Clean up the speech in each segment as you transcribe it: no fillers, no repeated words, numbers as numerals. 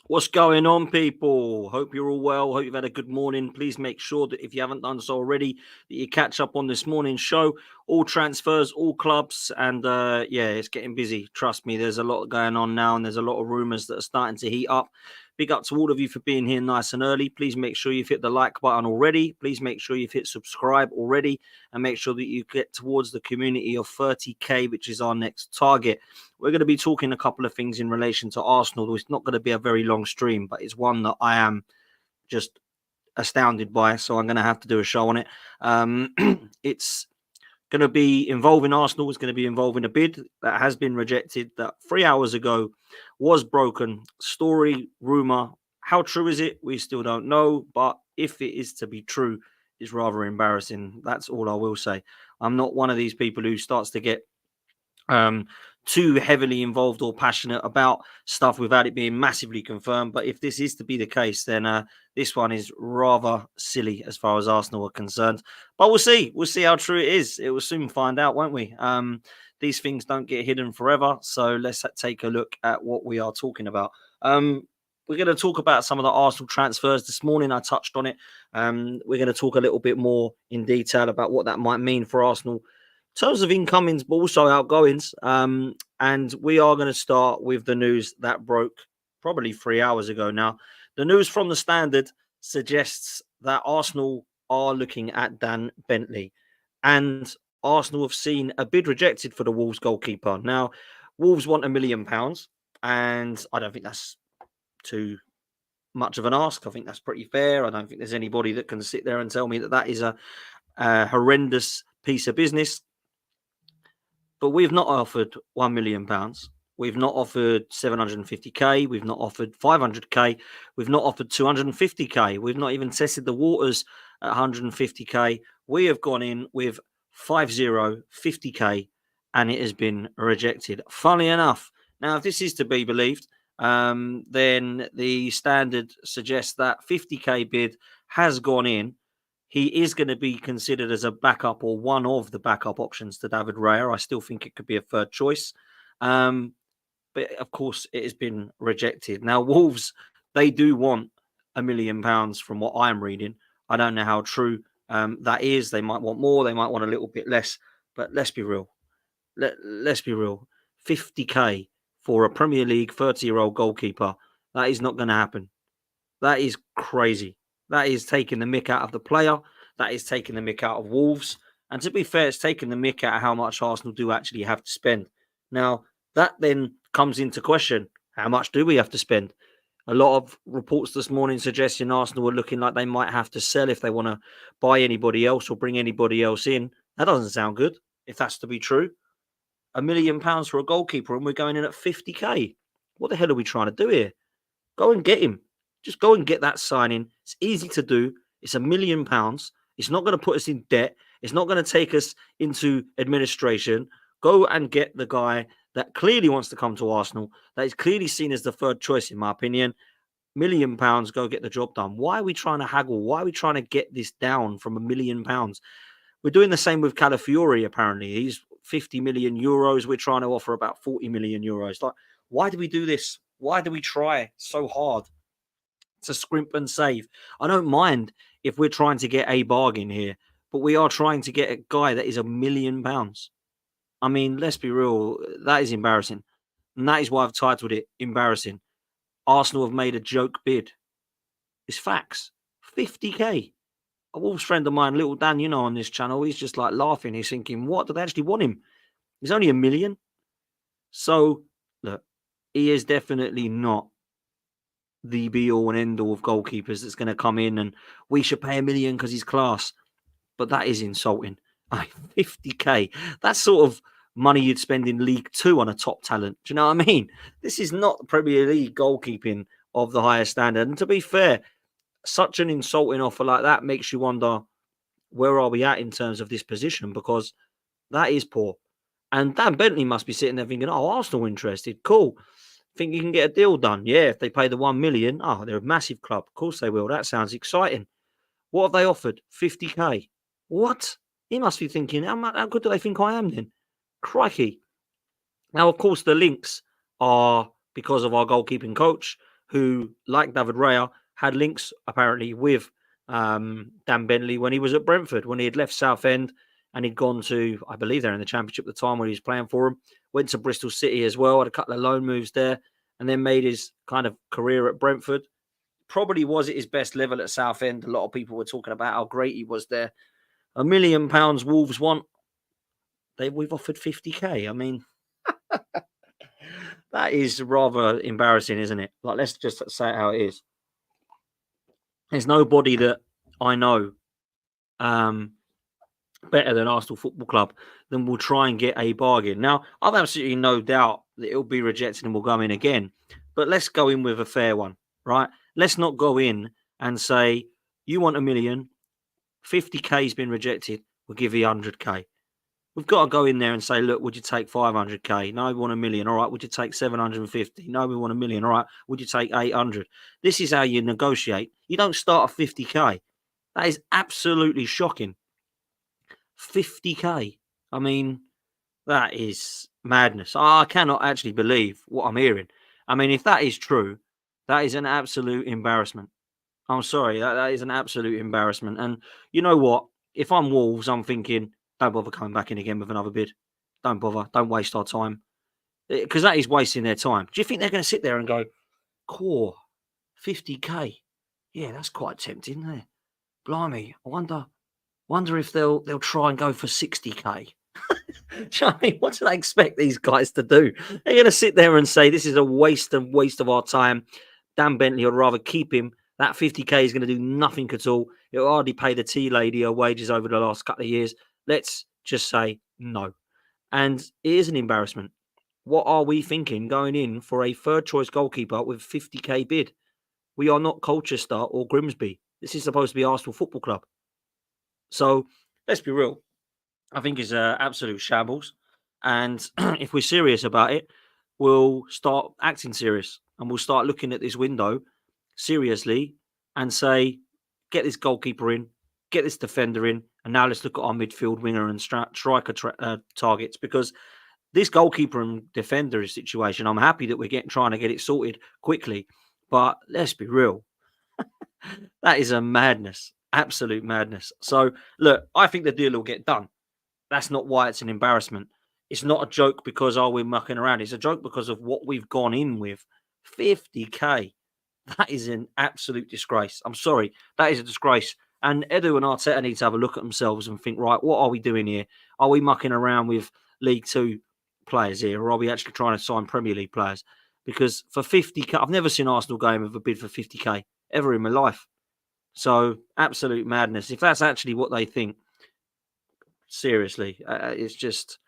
What's going on, people? Hope you're all well. Hope you've had a good morning. Please make sure that if you haven't done so already, that you catch up on this morning's show. All transfers, all clubs, and yeah, it's getting busy. Trust me, there's a lot going on now, and there's a lot of rumours that are starting to heat up. Big up to all of you for being here nice and early. Please make sure you've hit the like button already. Please make sure you've hit subscribe already, and make sure that you get towards the community of 30k, which is our next target. We're going to be talking a couple of things in relation to Arsenal. It's not going to be a very long stream, but it's one that I am just astounded by. So I'm going to have to do a show on it. It's going to be involving Arsenal. It's going to be involving a bid that has been rejected that 3 hours ago was broken. Story, rumour. How true is it? We still don't know. But if it is to be true, it's rather embarrassing. That's all I will say. I'm not one of these people who starts to get too heavily involved or passionate about stuff without it being massively confirmed. But if this is to be the case, then this one is rather silly as far as Arsenal are concerned. But we'll see. We'll see how true it is. It will soon find out, won't we? These things don't get hidden forever. So let's take a look at what we are talking about. We're going to talk about some of the Arsenal transfers this morning. I touched on it. We're going to talk a little bit more in detail about what that might mean for Arsenal in terms of incomings, but also outgoings. And we are going to start with the news that broke probably 3 hours ago now. The news from the Standard suggests that Arsenal are looking at Dan Bentley. And Arsenal have seen a bid rejected for the Wolves goalkeeper. Now, Wolves want £1 million. And I don't think that's too much of an ask. I think that's pretty fair. I don't think there's anybody that can sit there and tell me that that is a horrendous piece of business. But we've not offered £1 million. We've not offered 750k. We've not offered 500k. We've not offered 250k. We've not even tested the waters at 150k. We have gone in with 50k, and it has been rejected. Funnily enough, now if this is to be believed, then the Standard suggests that 50k bid has gone in. He is going to be considered as a backup or one of the backup options to David Raya. I still think it could be a third choice. But of course, it has been rejected. Now, Wolves, they do want £1 million from what I'm reading. I don't know how true that is. They might want more. They might want a little bit less. But let's be real. Let's be real. 50k for a Premier League 30-year-old goalkeeper, that is not going to happen. That is crazy. That is taking the mick out of the player. That is taking the mick out of Wolves. And to be fair, it's taking the mick out of how much Arsenal do actually have to spend. Now, that then comes into question. How much do we have to spend? A lot of reports this morning suggesting Arsenal are looking like they might have to sell if they want to buy anybody else or bring anybody else in. That doesn't sound good, if that's to be true. £1 million for a goalkeeper and we're going in at 50k. What the hell are we trying to do here? Go and get him. Just go and get that signing. It's easy to do. It's £1 million. It's not going to put us in debt. It's not going to take us into administration. Go and get the guy that clearly wants to come to Arsenal, that is clearly seen as the third choice, in my opinion. £1 million, go get the job done. Why are we trying to haggle? Why are we trying to get this down from £1 million? We're doing the same with Calafiori, apparently. He's 50 million euros. We're trying to offer about 40 million euros. Like, why do we do this? Why do we try so hard to scrimp and save? I don't mind if we're trying to get a bargain here, but we are trying to get a guy that is £1 million. I mean, let's be real. That is embarrassing. And that is why I've titled it embarrassing. Arsenal have made a joke bid. It's facts. 50k. A Wolves friend of mine, little Dan, you know, on this channel, he's just like laughing. He's thinking, what? Do they actually want him? He's only £1 million. So, look, he is definitely not the be-all and end-all of goalkeepers that's going to come in and we should pay £1 million because he's class. But that is insulting. 50k. That's sort of money you'd spend in League Two on a top talent. Do you know what I mean? This is not the Premier League goalkeeping of the highest standard. And to be fair, such an insulting offer like that makes you wonder, where are we at in terms of this position? Because that is poor. And Dan Bentley must be sitting there thinking, oh, Arsenal interested. Cool. Think you can get a deal done? Yeah, if they pay the £1 million. Oh, they're a massive club. Of course they will. That sounds exciting. What have they offered? 50k. What? He must be thinking, how good do they think I am then? Crikey. Now, of course, the links are because of our goalkeeping coach, who, like David Raya, had links apparently with Dan Bentley when he was at Brentford, when he had left Southend and he'd gone to, I believe they're in the Championship at the time when he was playing for them, went to Bristol City as well, had a couple of loan moves there, and then made his kind of career at Brentford. Probably was at his best level at Southend. A lot of people were talking about how great he was there. £1 million Wolves want. We've offered 50k. I mean, that is rather embarrassing, isn't it? Like, let's just say it how it is. There's nobody that I know better than Arsenal Football Club then will try and get a bargain. Now, I've absolutely no doubt that it'll be rejected and will go in again. But let's go in with a fair one, right? Let's not go in and say, you want £1 million, 50k has been rejected, we'll give you 100k. We've got to go in there and say, look, would you take 500k? No, we want £1 million. All right, would you take 750? No, we want £1 million. All right, would you take 800? This is how you negotiate. You don't start at 50k. That is absolutely shocking. 50k. I mean, that is madness. I cannot actually believe what I'm hearing. I mean, if that is true, that is an absolute embarrassment. I'm sorry, that is an absolute embarrassment. And you know what? If I'm Wolves, I'm thinking, don't bother coming back in again with another bid. Don't bother. Don't waste our time. Because that is wasting their time. Do you think they're going to sit there and go, core, 50k? Yeah, that's quite tempting, isn't it? Blimey, I wonder if they'll try and go for 60k. Do you know what I mean? What do they expect these guys to do? They're going to sit there and say, this is a waste of our time. Dan Bentley, I'd rather keep him. That 50k is going to do nothing at all. It'll hardly pay the tea lady her wages over the last couple of years. Let's just say no. And it is an embarrassment. What are we thinking going in for a third choice goalkeeper with 50k bid? We are not Colchester or Grimsby. This is supposed to be Arsenal Football Club. So let's be real. I think it's absolute shambles. And if we're serious about it, we'll start acting serious and we'll start looking at this window seriously and say, get this goalkeeper in, get this defender in, and now let's look at our midfield winger and striker targets, because this goalkeeper and defender situation, I'm happy that we're trying to get it sorted quickly. But let's be real. That is a madness, absolute madness. So, look, I think the deal will get done. That's not why it's an embarrassment. It's not a joke because, we're mucking around. It's a joke because of what we've gone in with. 50k. That is an absolute disgrace. I'm sorry. That is a disgrace. And Edu and Arteta need to have a look at themselves and think, right, what are we doing here? Are we mucking around with League Two players here, or are we actually trying to sign Premier League players? Because for 50k, I've never seen Arsenal go in with a bid for 50k ever in my life. So, absolute madness. If that's actually what they think, seriously, it's just,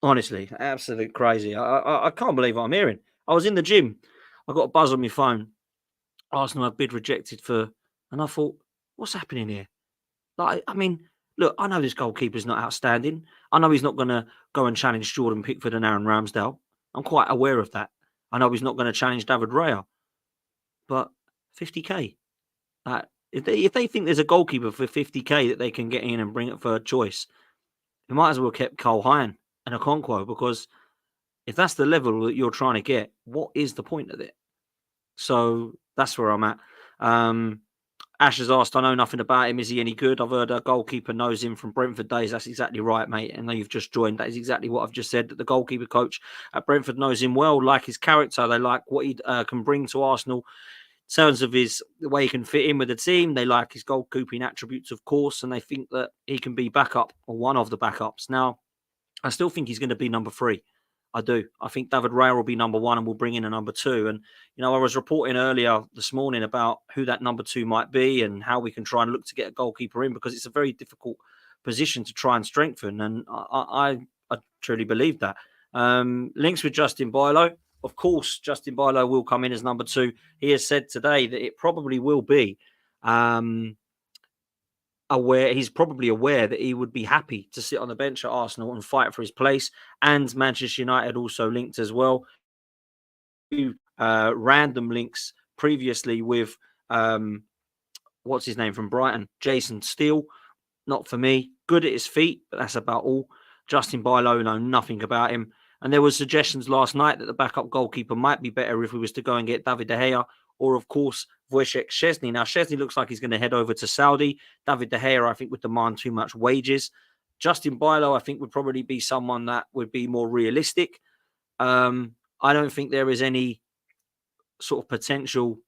honestly, absolute crazy. I can't believe what I'm hearing. I was in the gym. I got a buzz on my phone. Arsenal have bid rejected for, and I thought, what's happening here? Like, I mean, look, I know this goalkeeper's not outstanding. I know he's not going to go and challenge Jordan Pickford and Aaron Ramsdale. I'm quite aware of that. I know he's not going to challenge David Raya. But 50k. If they think there's a goalkeeper for 50k that they can get in and bring at third choice, they might as well have kept Cole Hine and Okonkwo, because if that's the level that you're trying to get, what is the point of it? So that's where I'm at. Ash has asked, I know nothing about him. Is he any good? I've heard a goalkeeper knows him from Brentford days. That's exactly right, mate. And now you've just joined. That is exactly what I've just said, that the goalkeeper coach at Brentford knows him well, like his character. They like what he can bring to Arsenal in terms of the way he can fit in with the team. They like his goalkeeping attributes, of course, and they think that he can be backup or one of the backups. Now, I still think he's going to be number 3. I do. I think David Raya will be number 1 and we'll bring in a number 2. And, I was reporting earlier this morning about who that number 2 might be and how we can try and look to get a goalkeeper in, because it's a very difficult position to try and strengthen. And I truly believe that. Links with Justin Bilo. Of course, Justin Bilo will come in as number 2. He has said today that it probably will be he's probably aware that he would be happy to sit on the bench at Arsenal and fight for his place. And Manchester United also linked as well. Random links previously with what's his name from Brighton, Jason Steele. Not for me. Good at his feet, but that's about all. Justin Bilo, know nothing about him. And there were suggestions last night that the backup goalkeeper might be better if we was to go and get David De Gea or, of course, Wojciech Szczesny. Now, Szczesny looks like he's going to head over to Saudi. David De Gea, I think, would demand too much wages. Justin Bilo, I think, would probably be someone that would be more realistic. I don't think there is any sort of potential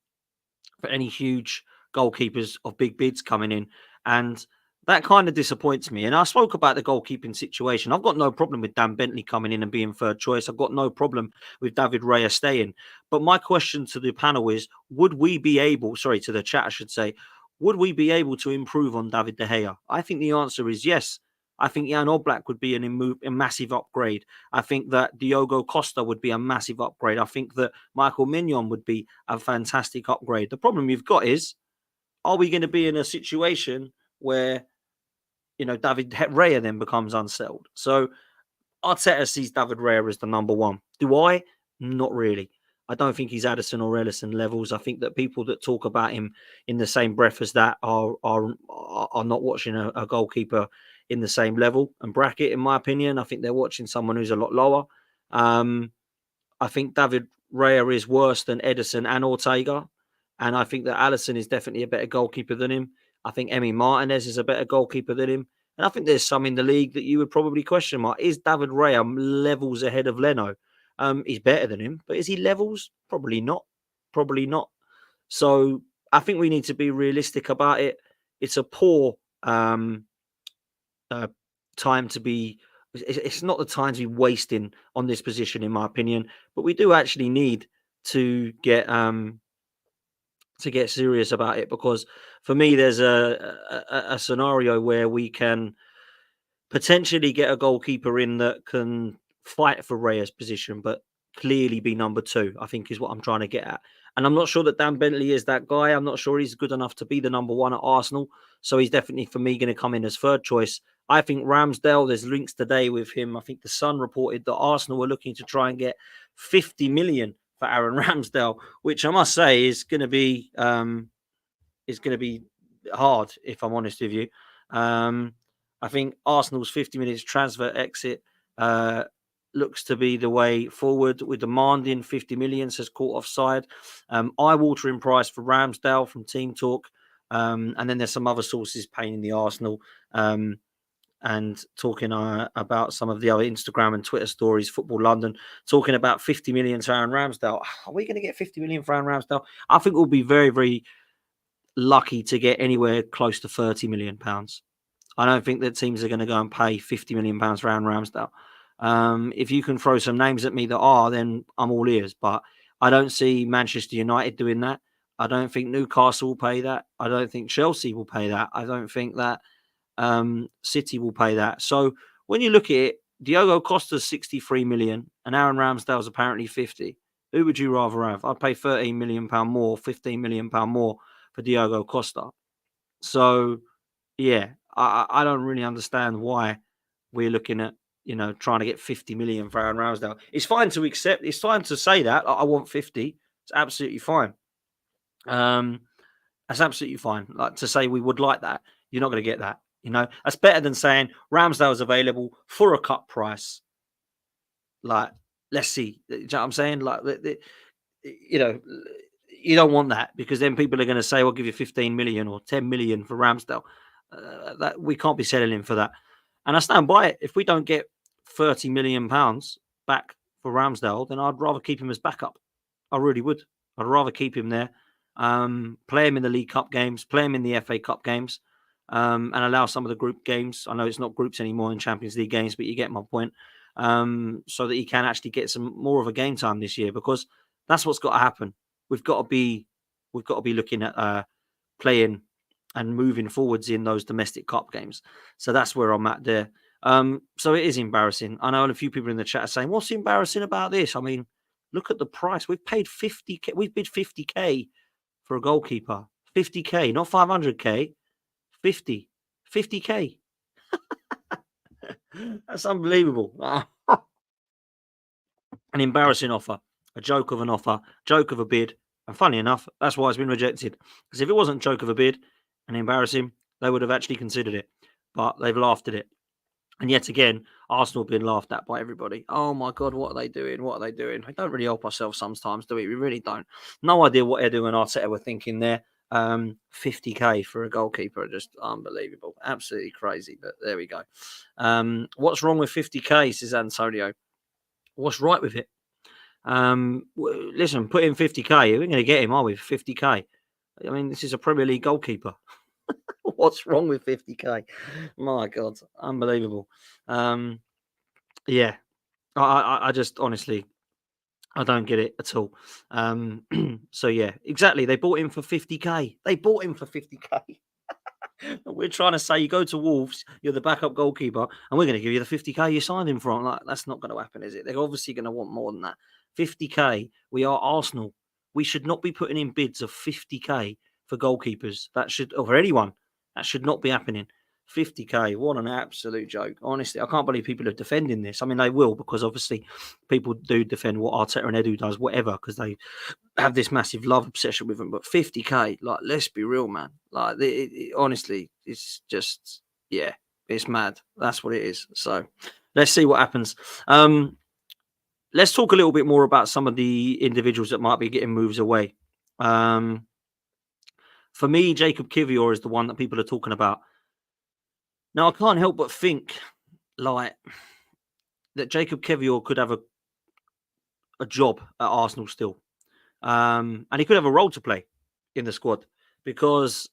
for any huge goalkeepers of big bids coming in. And that kind of disappoints me. And I spoke about the goalkeeping situation. I've got no problem with Dan Bentley coming in and being third choice. I've got no problem with David Raya staying. But my question to the panel is, would we be able, sorry, to the chat, I should say, would we be able to improve on David De Gea? I think the answer is yes. I think Jan Oblak would be a massive upgrade. I think that Diogo Costa would be a massive upgrade. I think that Michael Mignon would be a fantastic upgrade. The problem we've got is, are we going to be in a situation where, David Raya then becomes unsettled? So Arteta sees David Raya as the number one. Do I? Not really. I don't think he's Addison or Ellison levels. I think that people that talk about him in the same breath as that are not watching a goalkeeper in the same level and bracket, in my opinion. I think they're watching someone who's a lot lower. I think David Raya is worse than Edison and Ortega. And I think that Alisson is definitely a better goalkeeper than him. I think Emi Martinez is a better goalkeeper than him. And I think there's some in the league that you would probably question mark. Is David Raya levels ahead of Leno? He's better than him, but is he levels? Probably not. Probably not. So I think we need to be realistic about it. It's a poor time to be. It's not the time to be wasting on this position, in my opinion. But we do actually need to get serious about it, because for me, there's a scenario where we can potentially get a goalkeeper in that can fight for Raya's position, but clearly be number two, I think is what I'm trying to get at. And I'm not sure that Dan Bentley is that guy. I'm not sure he's good enough to be the number one at Arsenal. So he's definitely, for me, going to come in as third choice. I think Ramsdale, there's links today with him. I think the Sun reported that Arsenal were looking to try and get 50 million for Aaron Ramsdale, which I must say is going to be hard, if I'm honest with you. I think Arsenal's 50 minutes transfer exit looks to be the way forward. With demanding 50 million, says caught offside. Eye-watering price for Ramsdale from Team Talk. And then there's some other sources paying the Arsenal and talking about some of the other Instagram and Twitter stories, Football London, talking about 50 million for Aaron Ramsdale. Are we going to get 50 million for Aaron Ramsdale? I think we'll be very, very lucky to get anywhere close to £30 million. I don't think that teams are going to go and pay £50 million for Aaron Ramsdale. If you can throw some names at me that are, then I'm all ears. But I don't see Manchester United doing that. I don't think Newcastle will pay that. I don't think Chelsea will pay that. I don't think that City will pay that. So when you look at it, Diogo Costa's 63 million and Aaron Ramsdale's apparently 50. Who would you rather have? I'd pay £13 million more, £15 million more for Diogo Costa. So, yeah, I don't really understand why we're looking at, trying to get 50 million for Aaron Ramsdale. It's fine to accept. It's fine to say that. I want 50. It's absolutely fine. That's absolutely fine. Like to say we would like that. You're not going to get that. That's better than saying Ramsdale's available for a cut price. Like, let's see. Do you know what I'm saying? Like, you don't want that, because then people are going to say, "We'll give you 15 million or 10 million for Ramsdale." That we can't be selling him for that. And I stand by it. If we don't get £30 million back for Ramsdale, then I'd rather keep him as backup. I really would. I'd rather keep him there, play him in the League Cup games, play him in the FA Cup games, and allow some of the group games. I know it's not groups anymore in Champions League games, but you get my point. So that he can actually get some more of a game time this year, because that's what's got to happen. We've got to be looking at playing and moving forwards in those domestic cup games. So that's where I'm at there. So it is embarrassing. I know a few people in the chat are saying, "What's embarrassing about this?" I mean, look at the price. We've paid 50k. We've bid 50k for a goalkeeper. 50k, not 500k. 50k. That's unbelievable. An embarrassing offer, a joke of an offer, joke of a bid. And funny enough, that's why it's been rejected. Because if it wasn't joke of a bid and embarrassing, they would have actually considered it. But they've laughed at it. And yet again, Arsenal have been laughed at by everybody. Oh my God, what are they doing? What are they doing? We don't really help ourselves sometimes, do we? We really don't. No idea what Edu and Arteta were thinking there. 50k for a goalkeeper, just unbelievable. Absolutely crazy, but there we go. What's wrong with 50k, says Antonio. What's right with it? Listen, put in 50k. We're going to get him, are we? 50k. I mean, this is a Premier League goalkeeper. What's wrong with 50k? My God, unbelievable. Yeah, I just honestly, I don't get it at all. So yeah, exactly. They bought him for 50k. They bought him for 50k. We're trying to say you go to Wolves, you're the backup goalkeeper, and we're going to give you the 50k you signed him for. Like, that's not going to happen, is it? They're obviously going to want more than that. 50k. We are Arsenal. We should not be putting in bids of 50k for goalkeepers. That should, or for anyone, that should not be happening. 50k. What an absolute joke. Honestly, I can't believe people are defending this. I mean, they will, because obviously people do defend what Arteta and Edu does, whatever, because they have this massive love obsession with him. But 50k, like, let's be real, man. Like, honestly, it's just, yeah, it's mad. That's what it is. So let's see what happens. Let's talk a little bit more about some of the individuals that might be getting moves away. For me, Jacob Kivior is the one that people are talking about. Now, I can't help but think, like, that Jacob Kivior could have a job at Arsenal still. And he could have a role to play in the squad, because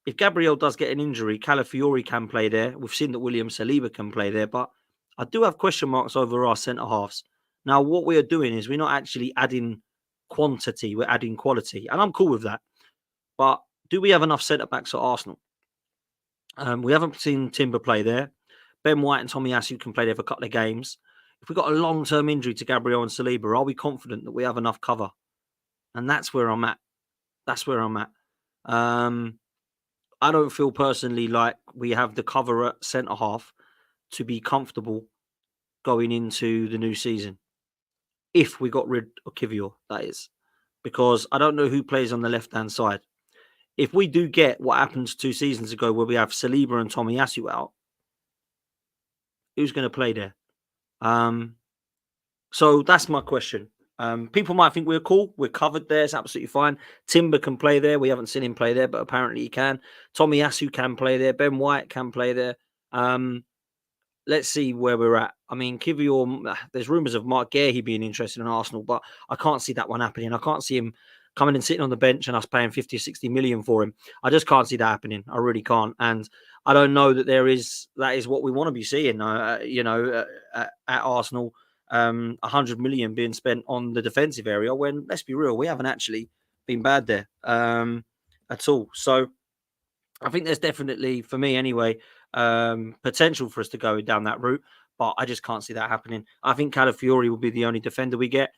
if Gabriel does get an injury, Calafiori can play there. We've seen that William Saliba can play there, but I do have question marks over our centre halves. Now, what we are doing is we're not actually adding quantity, we're adding quality, and I'm cool with that. But do we have enough centre backs at Arsenal? We haven't seen Timber play there. Ben White and Tommy Asu can play there for a couple of games. If we've got a long-term injury to Gabriel and Saliba, are we confident that we have enough cover? And that's where I'm at. That's where I'm at. I don't feel personally like we have the cover at centre half to be comfortable going into the new season. If we got rid of Kivior, that is. Because I don't know who plays on the left-hand side. If we do get what happened 2 seasons ago where we have Saliba and Tommy Asu out, who's going to play there? So that's my question. People might think we're cool. We're covered there. It's absolutely fine. Timber can play there. We haven't seen him play there, but apparently he can. Tommy Asu can play there. Ben White can play there. Let's see where we're at. I mean, Kivior, there's rumours of Mark Guehi being interested in Arsenal, but I can't see that one happening. I can't see him coming and sitting on the bench and us paying 50 or 60 million for him. I just can't see that happening. I really can't. And I don't know that that is what we want to be seeing, at Arsenal. 100 million being spent on the defensive area, when, let's be real, we haven't actually been bad there at all. So I think there's definitely, for me anyway, potential for us to go down that route, but I just can't see that happening. I think Calafiori will be the only defender we get.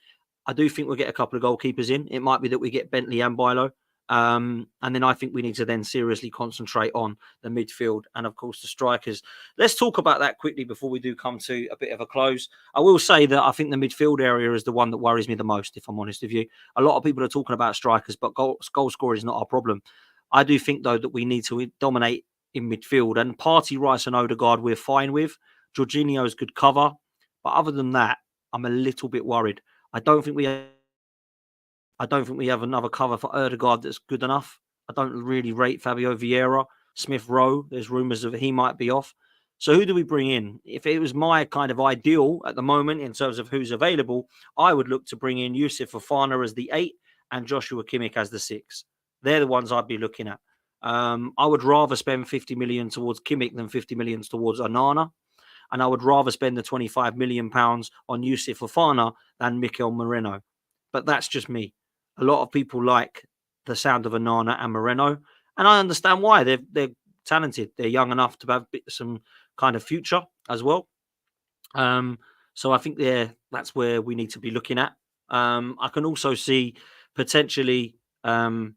I do think we'll get a couple of goalkeepers in. It might be that we get Bentley and Bilo. And then I think we need to then seriously concentrate on the midfield and, of course, the strikers. Let's talk about that quickly before we do come to a bit of a close. I will say that I think the midfield area is the one that worries me the most, if I'm honest with you. A lot of people are talking about strikers, but goal scorer is not our problem. I do think, though, that we need to dominate in midfield. And Partey, Rice and Odegaard we're fine with. Jorginho's good cover. But other than that, I'm a little bit worried. I don't think we have another cover for Odegaard that's good enough. I don't really rate Fabio Vieira. Smith Rowe, there's rumours of he might be off. So who do we bring in? If it was my kind of ideal at the moment in terms of who's available, I would look to bring in Yusuf Fofana as the 8 and Joshua Kimmich as the 6. They're the ones I'd be looking at. I would rather spend 50 million towards Kimmich than 50 million towards Onana. And I would rather spend the 25 million pounds on Yusuf Fofana than Mikel Moreno. But that's just me. A lot of people like the sound of Onana and Moreno, and I understand why. They're talented. They're young enough to have some kind of future as well. So I think that's where we need to be looking at. I can also see potentially a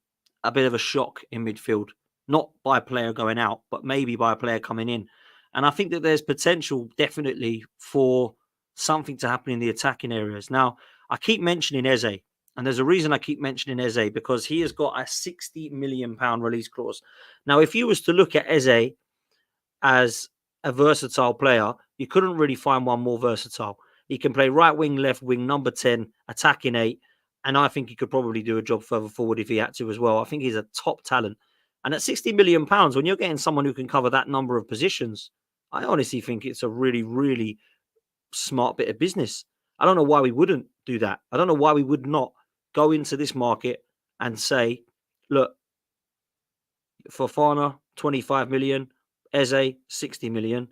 bit of a shock in midfield, not by a player going out, but maybe by a player coming in. And I think that there's potential definitely for something to happen in the attacking areas. Now, I keep mentioning Eze. And there's a reason I keep mentioning Eze, because he has got a £60 million release clause. Now, if you was to look at Eze as a versatile player, you couldn't really find one more versatile. He can play right wing, left wing, number 10, attacking 8. And I think he could probably do a job further forward if he had to as well. I think he's a top talent. And at £60 million, when you're getting someone who can cover that number of positions, I honestly think it's a really, really smart bit of business. I don't know why we wouldn't do that. I don't know why we would not go into this market and say, look, Fofana, 25 million, Eze, 60 million.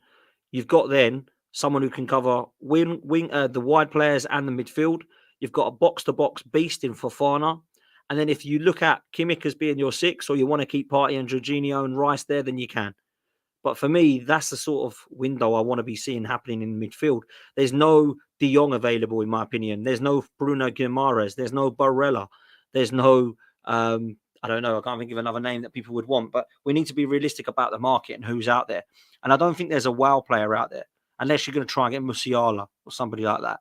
You've got then someone who can cover the wide players and the midfield. You've got a box-to-box beast in Fofana. And then if you look at Kimmich as being your 6, or you want to keep Partey and Jorginho and Rice there, then you can. But for me, that's the sort of window I want to be seeing happening in midfield. There's no De Jong available, in my opinion. There's no Bruno Guimaraes. There's no Barella. There's no, I don't know, I can't think of another name that people would want. But we need to be realistic about the market and who's out there. And I don't think there's a wow player out there, unless you're going to try and get Musiala or somebody like that.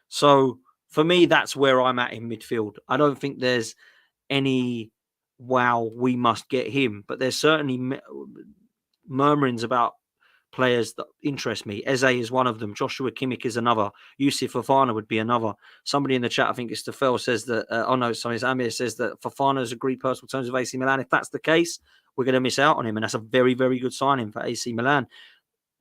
So for me, that's where I'm at in midfield. I don't think there's any wow, we must get him. But there's certainly murmurings about players that interest me. Eze is one of them. Joshua Kimmich is another. Yusuf Fofana would be another. Somebody in the chat, I think it's Stefel, says that, it's Amir, says that Fofana has agreed personal terms with AC Milan. If that's the case, we're going to miss out on him. And that's a very, very good signing for AC Milan.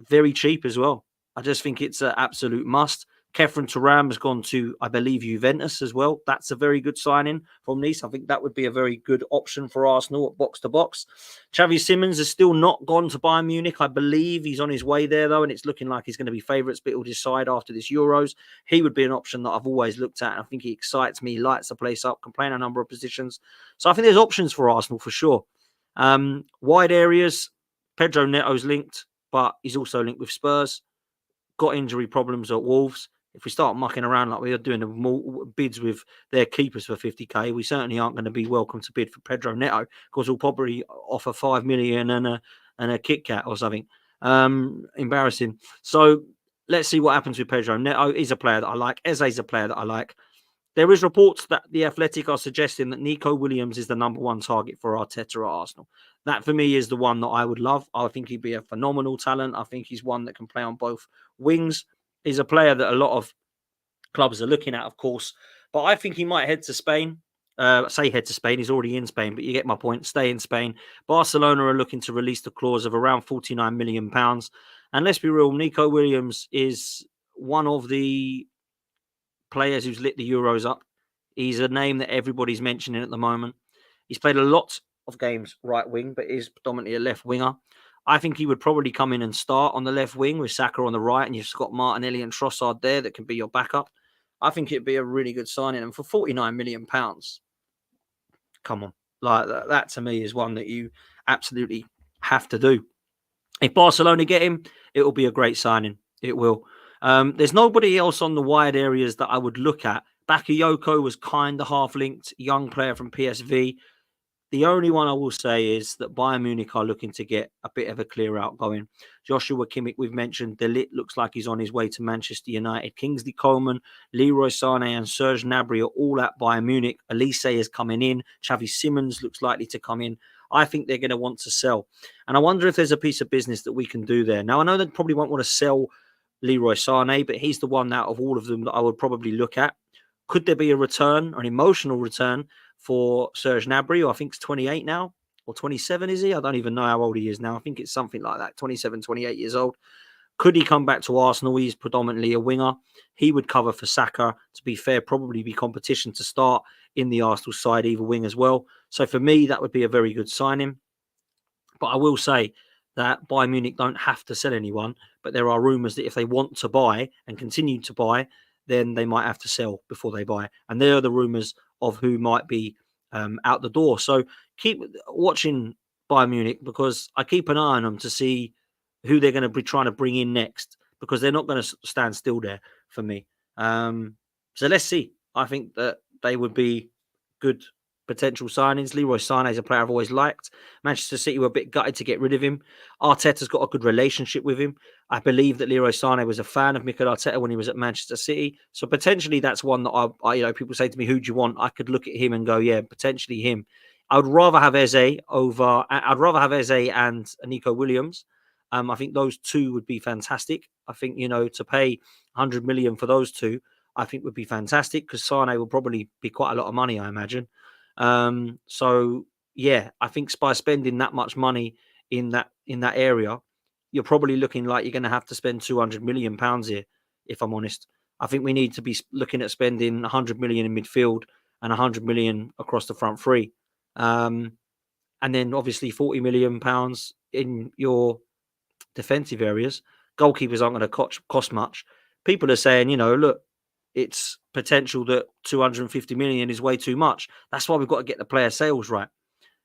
Very cheap as well. I just think it's an absolute must. Kefren Turam has gone to, I believe, Juventus as well. That's a very good signing from Nice. I think that would be a very good option for Arsenal at box to box. Xavi Simons has still not gone to Bayern Munich. I believe he's on his way there, though, and it's looking like he's going to be favourites, but he'll decide after this Euros. He would be an option that I've always looked at. I think he excites me, lights the place up, can play in a number of positions. So I think there's options for Arsenal for sure. Wide areas, Pedro Neto's linked, but he's also linked with Spurs. Got injury problems at Wolves. If we start mucking around like we are doing the bids with their keepers for 50k, we certainly aren't going to be welcome to bid for Pedro Neto, because we'll probably offer 5 million and a Kit Kat or something. Embarrassing. So let's see what happens with Pedro Neto. He's a player that I like. Eze's a player that I like. There is reports that the Athletic are suggesting that Nico Williams is the number one target for Arteta at Arsenal. That, for me, is the one that I would love. I think he'd be a phenomenal talent. I think he's one that can play on both wings. He's a player that a lot of clubs are looking at, of course. But I think he might head to Spain. Say head to Spain. He's already in Spain, but you get my point. Stay in Spain. Barcelona are looking to release the clause of around £49 million. And let's be real, Nico Williams is one of the players who's lit the Euros up. He's a name that everybody's mentioning at the moment. He's played a lot of games right wing, but is predominantly a left winger. I think he would probably come in and start on the left wing with Saka on the right, and you've got Martinelli and Trossard there that can be your backup. I think it'd be a really good signing. And for £49 million, come on. Like that to me is one that you absolutely have to do. If Barcelona get him, it will be a great signing. It will. There's nobody else on the wide areas that I would look at. Bakayoko was kind of half-linked, young player from PSV. The only one I will say is that Bayern Munich are looking to get a bit of a clear out going. Joshua Kimmich, we've mentioned. De Ligt looks like he's on his way to Manchester United. Kingsley Coman, Leroy Sané and Serge Gnabry are all at Bayern Munich. Elise is coming in. Xavi Simons looks likely to come in. I think they're going to want to sell. And I wonder if there's a piece of business that we can do there. Now, I know they probably won't want to sell Leroy Sané, but he's the one out of all of them that I would probably look at. Could there be a return, an emotional return for Serge Gnabry, who I think is 28 now, or 27, is he? I don't even know how old he is now. I think it's something like that, 27, 28 years old. Could he come back to Arsenal? He's predominantly a winger. He would cover for Saka. To be fair, probably be competition to start in the Arsenal side, either wing as well. So for me, that would be a very good signing. But I will say that Bayern Munich don't have to sell anyone, but there are rumours that if they want to buy and continue to buy, then they might have to sell before they buy. And there are the rumours of who might be out the door. So keep watching Bayern Munich, because I keep an eye on them to see who they're going to be trying to bring in next, because they're not going to stand still there for me. So let's see. I think that they would be good potential signings. Leroy Sané is a player I've always liked. Manchester City were a bit gutted to get rid of him. Arteta's got a good relationship with him. I believe that Leroy Sané was a fan of Mikel Arteta when he was at Manchester City. So potentially that's one that I people say to me, who do you want? I could look at him and go, yeah, potentially him. I'd rather have Eze and Nico Williams. I think those two would be fantastic. I think, to pay 100 million for those two, I think would be fantastic, because Sane will probably be quite a lot of money, I imagine. So yeah, I think by spending that much money in that area, you're probably looking like you're going to have to spend 200 million pounds here. If I'm honest, I think we need to be looking at spending 100 million in midfield and 100 million across the front three, and then obviously 40 million pounds in your defensive areas. Goalkeepers aren't going to cost much. People are saying, look, it's potential that 250 million is way too much. That's why we've got to get the player sales right.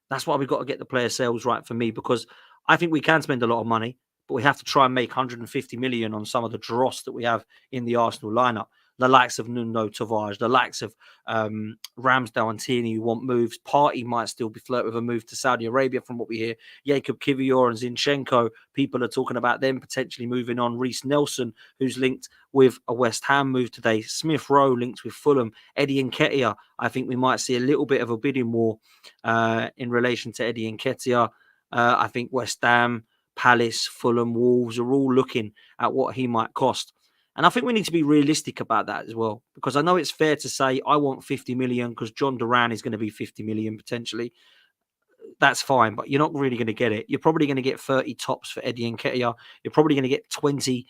That's why we've got to get the player sales right, for me, because I think we can spend a lot of money, but we have to try and make 150 million on some of the dross that we have in the Arsenal lineup. The likes of Nuno Tavares, the likes of Ramsdale and Tierney, who want moves. Partey might still be flirting with a move to Saudi Arabia, from what we hear. Jacob Kivior and Zinchenko, people are talking about them potentially moving on. Reece Nelson, who's linked with a West Ham move today. Smith Rowe linked with Fulham. Eddie Nketiah, I think we might see a little bit of a bidding war in relation to Eddie Nketiah. I think West Ham, Palace, Fulham, Wolves are all looking at what he might cost. And I think we need to be realistic about that as well, because I know it's fair to say I want 50 million because John Duran is going to be 50 million potentially. That's fine, but you're not really going to get it. You're probably going to get 30 tops for Eddie Nketiah. You're probably going to get 20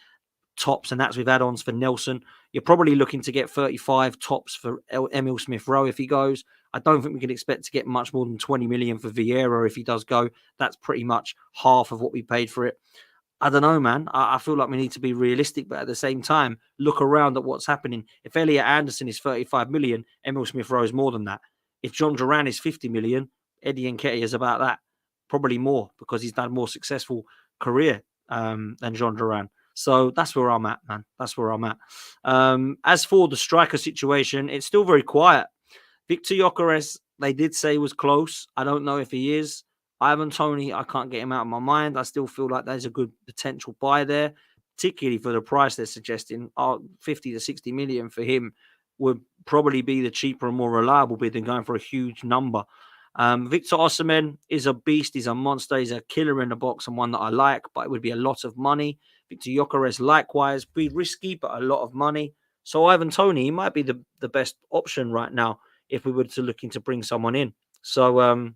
tops, and that's with add-ons for Nelson. You're probably looking to get 35 tops for Emil Smith Rowe if he goes. I don't think we can expect to get much more than 20 million for Vieira if he does go. That's pretty much half of what we paid for it. I don't know, man. I feel like we need to be realistic, but at the same time, look around at what's happening. If Elliot Anderson is 35 million, Emil Smith Rowe is more than that. If John Duran is 50 million, Eddie Nketiah is about that. Probably more, because he's done a more successful career than John Duran. So that's where I'm at, man. That's where I'm at. As for the striker situation, it's still very quiet. Victor Gyökeres, they did say was close. I don't know if he is. Ivan Toney, I can't get him out of my mind. I still feel like there's a good potential buy there, particularly for the price they're suggesting. 50 to 60 million for him would probably be the cheaper and more reliable bid than going for a huge number. Victor Osimhen is a beast. He's a monster. He's a killer in the box, and one that I like, but it would be a lot of money. Victor Gyökeres, likewise, be risky, but a lot of money. So Ivan Toney, he might be the best option right now if we were to looking to bring someone in. So,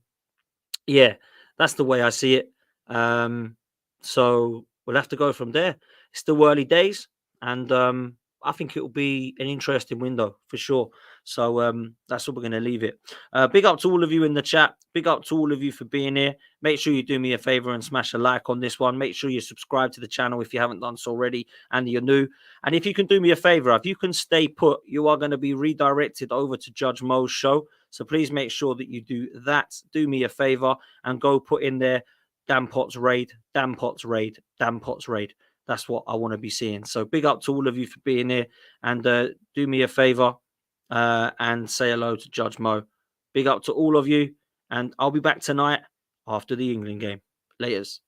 yeah, that's the way I see it. So we'll have to go from there. It's still early days, and I think it will be an interesting window for sure. So that's what we're going to leave it. Big up to all of you in the chat. Big up to all of you for being here. Make sure you do me a favor and smash a like on this one. Make sure you subscribe to the channel if you haven't done so already and you're new. And if you can do me a favor, if you can stay put, you are going to be redirected over to Judge Mo's show. So please make sure that you do that. Do me a favor and go put in there, Damn Pots Raid, Damn Pots Raid, Damn Pots Raid. That's what I want to be seeing. So big up to all of you for being here, and do me a favor and say hello to Judge Mo. Big up to all of you, and I'll be back tonight after the England game. Laters.